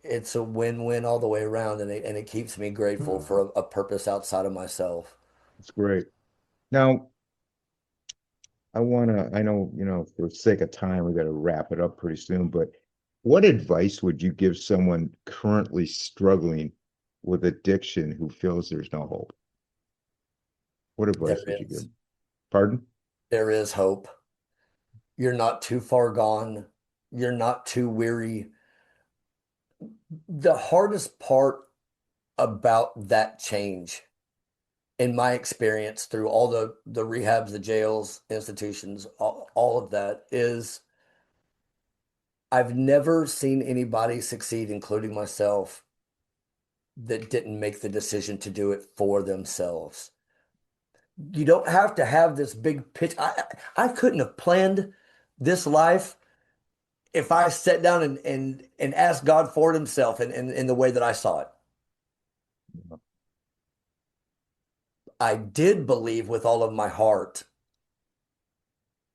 it's a win-win all the way around, and it keeps me grateful for a purpose outside of myself. It's great. Now, I know, for the sake of time, we got to wrap it up pretty soon, but what advice would you give someone currently struggling with addiction who feels there's no hope? What There advice would you give? is. Pardon? There is hope. You're not too far gone. You're not too weary. The hardest part about that change, in my experience through all the rehabs, the jails, institutions, all of that, is I've never seen anybody succeed, including myself, that didn't make the decision to do it for themselves. You don't have to have this big pitch. I couldn't have planned this life if I sat down and asked God for it himself in the way that I saw it. I did believe with all of my heart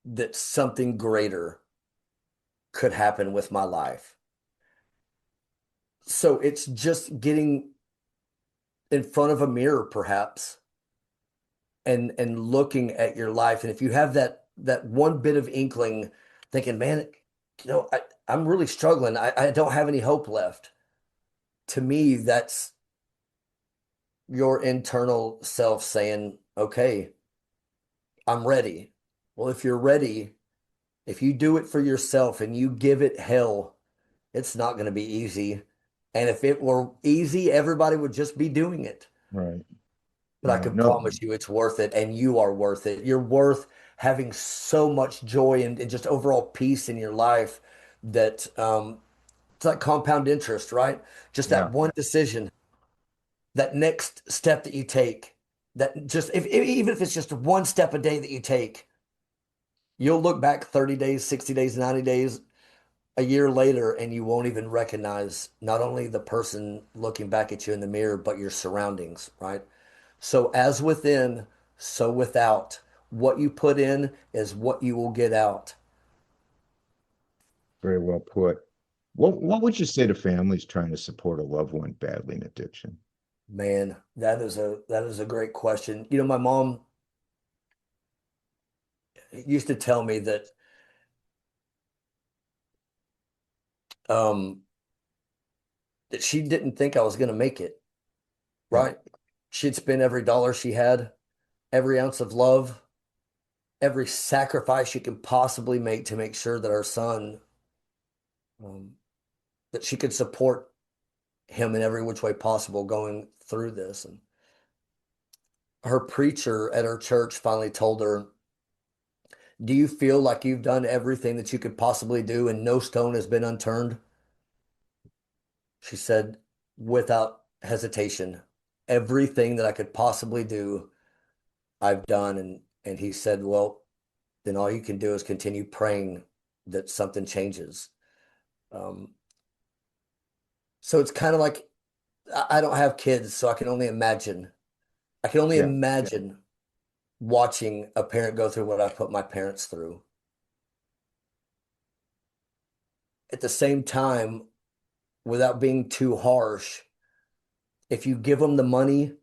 that something greater could happen with my life. So it's just getting in front of a mirror, perhaps, and looking at your life. And if you have that one bit of inkling, thinking, man, I'm really struggling. I don't have any hope left. To me, that's your internal self saying, okay, I'm ready. Well, if you're ready, if you do it for yourself and you give it hell, it's not going to be easy. And if it were easy, everybody would just be doing it. Right. But I Yeah. can No, promise you it's worth it, and you are worth it. You're worth having so much joy and just overall peace in your life that it's like compound interest, right? Just that yeah. one decision, that next step that you take, that just even if it's just one step a day that you take, you'll look back 30 days, 60 days, 90 days, a year later, and you won't even recognize not only the person looking back at you in the mirror, but your surroundings, right? So as within, so without. What you put in is what you will get out. Very well put. What would you say to families trying to support a loved one battling addiction? Man, that is a great question. My mom used to tell me um that she didn't think I was going to make it, Yeah. right? She'd spend every dollar she had, every ounce of love, every sacrifice she could possibly make to make sure that our son um, that she could support him in every which way possible going through this. And her preacher at her church finally told her, "Do you feel like you've done everything that you could possibly do and no stone has been unturned?" She said, without hesitation, "Everything that I could possibly do, I've done." And he said, "Well, then all you can do is continue praying that something changes." Um, so it's kind of like I don't have kids, so I can only imagine. I can only Yeah. imagine watching a parent go through what I put my parents through. At the same time, without being too harsh, if you give them the money,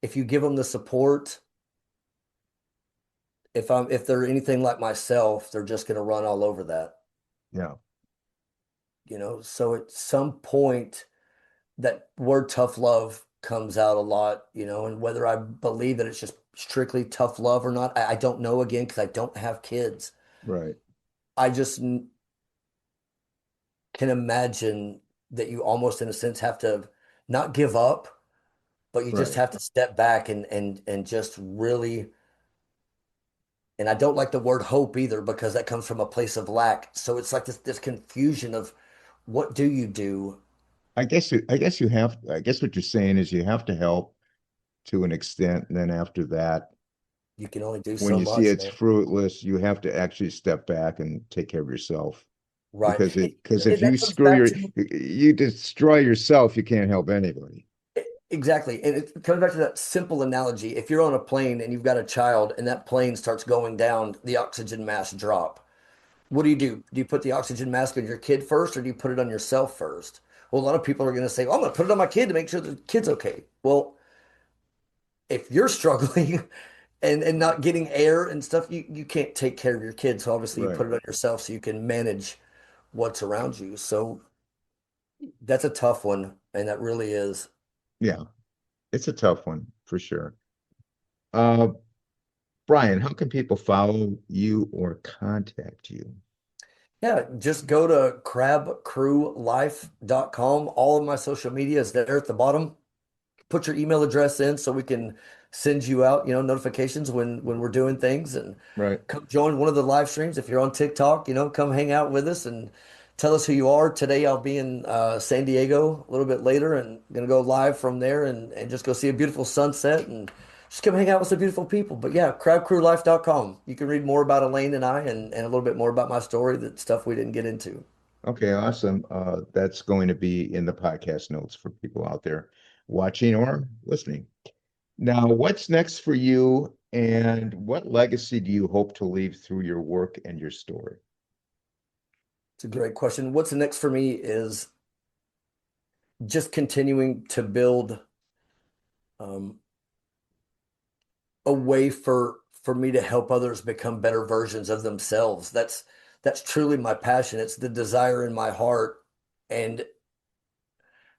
if you give them the support, if they're anything like myself, they're just going to run all over that, Yeah. you know? So at some point, that word tough love comes out a lot, you know, and whether I believe that it's just strictly tough love or not, I don't know again because I don't have kids. Right. I just can imagine that you almost, in a sense, have to not give up, but you just Right. have to step back and just really, and I don't like the word hope either because that comes from a place of lack. So it's like this confusion of what do you do? I guess what you're saying is you have to help to an extent, and then after that, You can only do when so you see much, it's man. fruitless, you have to actually step back and take care of yourself. Right. Because if That you comes screw back your to you destroy yourself, you can't help anybody. exactly. And it comes back to that simple analogy. If you're on a plane and you've got a child and that plane starts going down, the oxygen mask drop. What do? Do you put the oxygen mask on your kid first or do you put it on yourself first? Well, a lot of people are going to say, "Oh, I'm going to put it on my kid to make sure the kid's okay." Well, if you're struggling and not getting air and stuff, you can't take care of your kids. So obviously you Right. put it on yourself so you can manage what's around you. So that's a tough one, and that really is. Yeah. It's a tough one for sure. Uh, Bryan, how can people follow you or contact you? Yeah, just go to crabcrewlife.com. All of my social media is there at the bottom. Put your email address in so we can send you out, you know, notifications when we're doing things and Right. come join one of the live streams. If you're on TikTok, you know, come hang out with us and tell us who you are. Today I'll be in San Diego a little bit later and gonna go live from there and just go see a beautiful sunset and just come hang out with some beautiful people. But yeah, crabcrewlife.com. You can read more about Elaine and I and a little bit more about my story, that stuff we didn't get into. Okay, awesome. That's going to be in the podcast notes for people out there watching or listening. Now, what's next for you, and what legacy do you hope to leave through your work and your story? It's a great question. What's next for me is just continuing to build um, a way for me to help others become better versions of themselves. That's truly my passion. It's the desire in my heart. And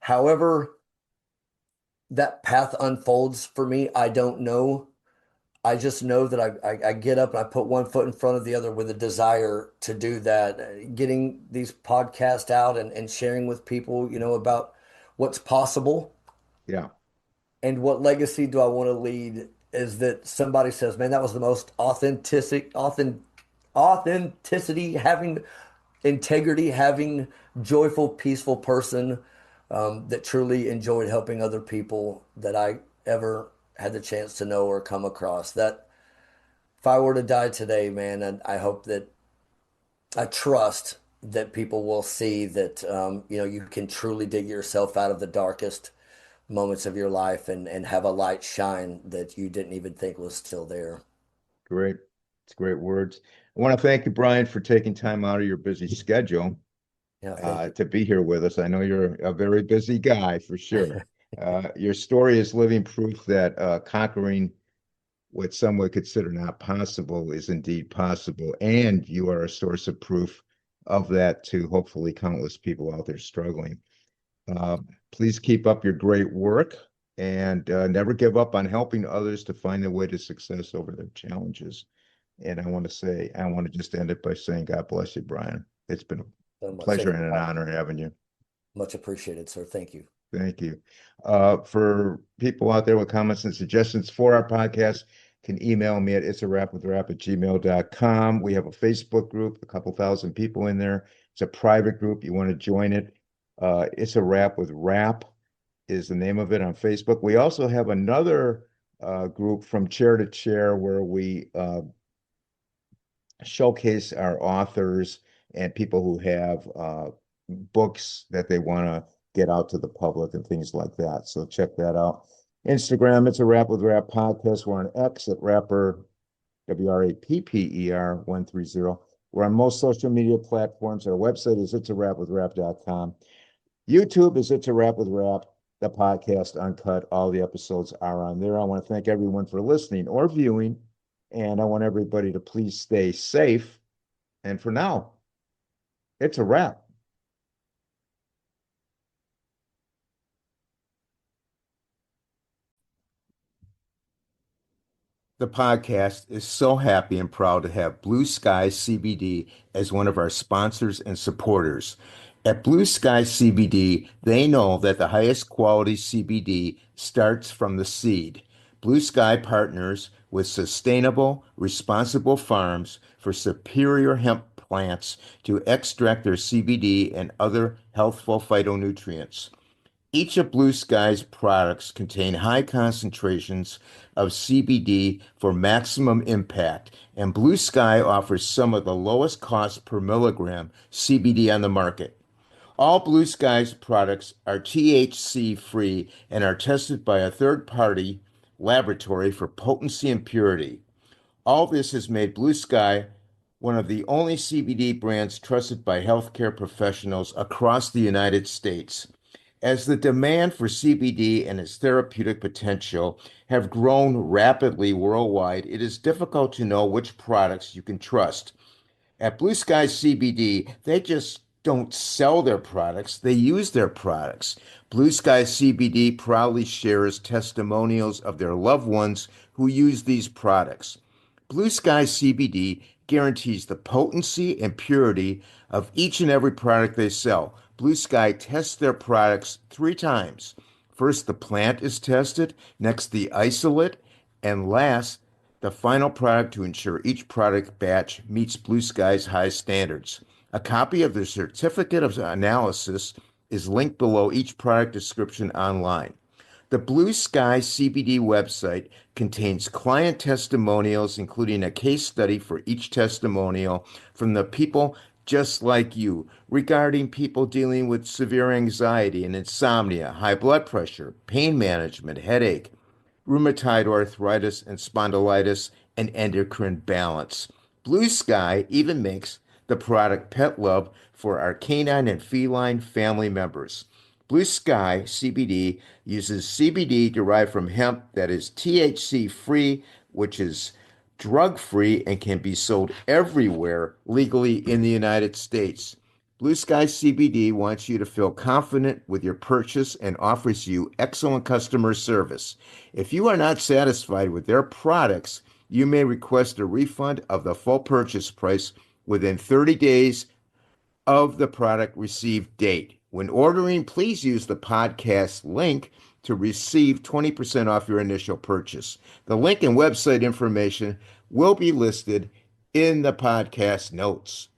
however that path unfolds for me, I don't know. I just know that I get up and I put one foot in front of the other with a desire to do that. Getting these podcasts out and sharing with people, you know, about what's possible Yeah, and what legacy do I want to lead is that somebody says, man, that was the most authenticity, having integrity, having joyful, peaceful person that truly enjoyed helping other people that I ever had the chance to know or come across. That if I were to die today, man, I hope that I trust that people will see that you know you can truly dig yourself out of the darkest moments of your life and have a light shine that you didn't even think was still there. great. It's great words. I want to thank you, Bryan, for taking time out of your busy schedule Yeah, thank to be here with us. I know you're a very busy guy for sure. you. Your story is living proof that conquering what some would consider not possible is indeed possible. And you are a source of proof of that to hopefully countless people out there struggling. Uh, Please keep up your great work and never give up on helping others to find their way to success over their challenges. And I want to just end it by saying, God bless you, Bryan. It's been So a much. pleasure Thank and you. an honor having you. Much appreciated, sir. Thank you. Thank you. For people out there with comments and suggestions for our podcast, can email me at itsawrapwithrap@gmail.com. We have a Facebook group, a couple thousand people in there. It's a private group. You want to join it. It's a Wrap with Rap is the name of it on Facebook. We also have another group from chair to chair where we showcase our authors and people who have books that they want to get out to the public and things like that. So check that out. Instagram, it's a Rap with Rap podcast. We're on X at Rapper, WRAPPER 130. We're on most social media platforms. Our website is itsarapwithrap.com. YouTube is It's a Rap with Rap, the podcast uncut. All the episodes are on there. I want to thank everyone for listening or viewing, and I want everybody to please stay safe. And for now, it's a wrap. The podcast is so happy and proud to have Blue Sky CBD as one of our sponsors and supporters. At Blue Sky CBD, they know that the highest quality CBD starts from the seed. Blue Sky partners with sustainable, responsible farms for superior hemp plants to extract their CBD and other healthful phytonutrients. Each of Blue Sky's products contain high concentrations of CBD for maximum impact, and Blue Sky offers some of the lowest cost per milligram CBD on the market. All Blue Sky's products are THC free and are tested by a third party laboratory for potency and purity. All this has made Blue Sky one of the only CBD brands trusted by healthcare professionals across the United States. As the demand for CBD and its therapeutic potential have grown rapidly worldwide, it is difficult to know which products you can trust. At Blue Sky CBD, they just don't sell their products, they use their products. Blue Sky CBD proudly shares testimonials of their loved ones who use these products. Blue Sky CBD guarantees the potency and purity of each and every product they sell. Blue Sky tests their products 3 times. First, the plant is tested, next, the isolate, and last, the final product to ensure each product batch meets Blue Sky's high standards. A copy of the certificate of analysis is linked below each product description online. The Blue Sky CBD website contains client testimonials, including a case study for each testimonial from the people just like you regarding people dealing with severe anxiety and insomnia, high blood pressure, pain management, headache, rheumatoid arthritis and spondylitis, and endocrine balance. Blue Sky even makes the product Pet Love for our canine and feline family members. Blue Sky CBD uses CBD derived from hemp that is THC free, which is drug free and can be sold everywhere legally in the United States. Blue Sky CBD wants you to feel confident with your purchase and offers you excellent customer service. If you are not satisfied with their products, you may request a refund of the full purchase price within 30 days of the product received date. When ordering, please use the podcast link to receive 20% off your initial purchase. The link and website information will be listed in the podcast notes.